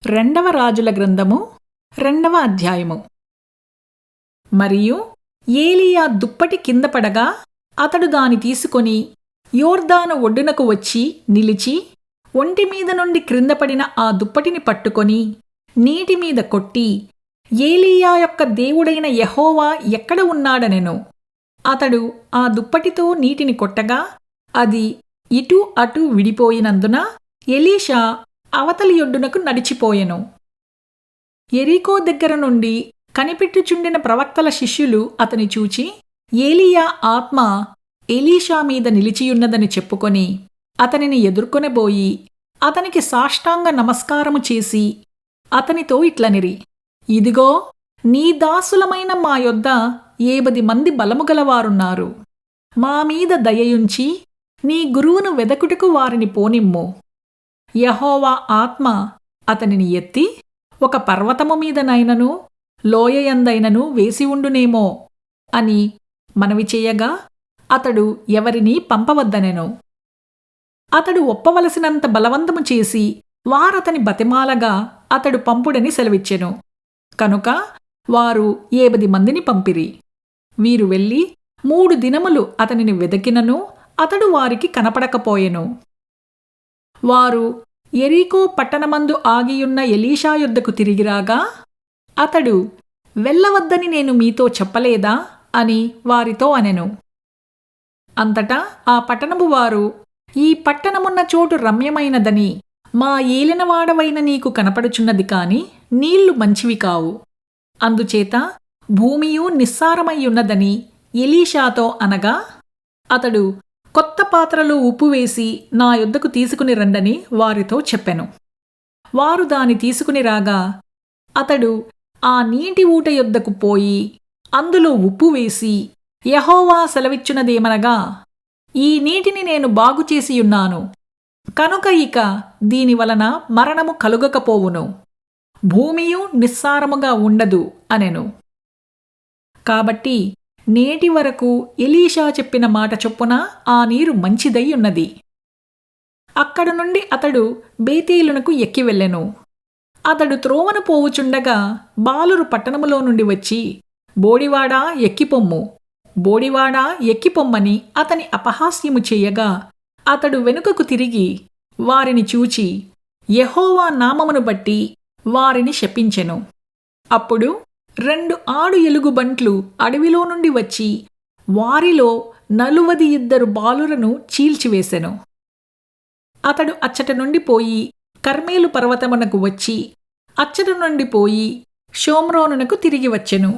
రెండవ రాజుల గ్రంథము 2వ అధ్యాయము. మరియు ఏలీయా దుప్పటి కింద పడగా అతడు దాని తీసుకొని యోర్దాను ఒడ్డునకు వచ్చి నిలిచి ఒంటి మీద నుండి క్రింద పడిన ఆ దుప్పటిని పట్టుకొని నీటి మీద కొట్టి, ఏలీయా యొక్క దేవుడైన యెహోవా ఎక్కడ ఉన్నాడనెను. అతడు ఆ దుప్పటితో నీటిని కొట్టగా అది ఇటు అటు విడిపోయినందున ఎలీషా అవతలి ఒడ్డునకు నడిచిపోయెను. యెరికో దగ్గర నుండి కనిపెట్టుచుండిన ప్రవక్తల శిష్యులు అతని చూచి, ఏలీయా ఆత్మ ఎలీషా మీద నిలిచియున్నదని చెప్పుకొని అతనిని ఎదుర్కొనబోయి అతనికి సాష్టాంగ నమస్కారము చేసి అతనితో ఇట్లనిరి, ఇదిగో, నీ దాసులమైన మా యొద్ద 70 మంది బలముగలవారున్నారు. మా మీద దయయుంచి నీ గురువును వెదకుటకు వారిని పోనిమ్ము. యెహోవా ఆత్మ అతనిని ఎత్తి ఒక పర్వతము మీదనైనను లోయయందైనను వేసి ఉండునేమో అని మనవి చేయగా అతడు ఎవరినీ పంపవద్దనెను. అతడు ఒప్పవలసినంత బలవంతము చేసి వారతని బతిమాలగా అతడు పంపుడని సెలవిచ్చెను. కనుక వారు 70 మందిని పంపిరి. వీరు వెళ్ళి 3 దినములు అతనిని వెదకినను అతడు వారికి కనపడకపోయెను. వారు యెరికో పట్టణమందు ఆగియున్న ఎలీషా యొద్దకు తిరిగిరాగా అతడు, వెళ్ళవద్దని నేను మీతో చెప్పలేదా అని వారితో అనెను. అంతటా ఆ పట్టణపు వారు, ఈ పట్టణమున్న చోటు రమ్యమైనదని మా ఏలినవాడవైన నీకు కనపడుచున్నది కాని నీళ్లు మంచివి కావు. అందుచేత భూమియు నిస్సారమయ్యున్నదని ఎలీషాతో అనగా అతడు, కొత్త పాత్రలో ఉప్పు వేసి నా యొద్దకు తీసుకుని రండని వారితో చెప్పెను. వారు దాని తీసుకుని రాగా అతడు ఆ నీటి ఊట యొద్దకు పోయి అందులో ఉప్పు వేసి, యెహోవా సెలవిచ్చునదేమనగా, ఈ నీటిని నేను బాగుచేసియున్నాను, కనుక ఇక దీనివలన మరణము కలుగకపోవును, భూమియు నిస్సారముగా ఉండదు అనెను. కాబట్టి నేటి వరకు ఎలీషా చెప్పిన మాట చొప్పున ఆ నీరు మంచిదై ఉన్నది. అక్కడి నుండి అతడు బేతేలునకు ఎక్కి వెళ్ళెను. అతడు త్రోవను పోవుచుండగా బాలురు పట్టణములో నుండి వచ్చి, బోడివాడా ఎక్కిపొమ్ము, బోడివాడా ఎక్కిపొమ్మని అతని అపహాస్యము చేయగా అతడు వెనుకకు తిరిగి వారిని చూచి యెహోవా నామమును బట్టి వారిని శపించెను. అప్పుడు 2 ఆడు ఎలుగుబంట్లు అడవిలో నుండి వచ్చి వారిలో 42 బాలురను చీల్చివేసెను. అతడు అచ్చట నుండి పోయి కర్మేలు పర్వతమునకు వచ్చి అచ్చట నుండి పోయి షోమ్రోనునకు తిరిగి వచ్చెను.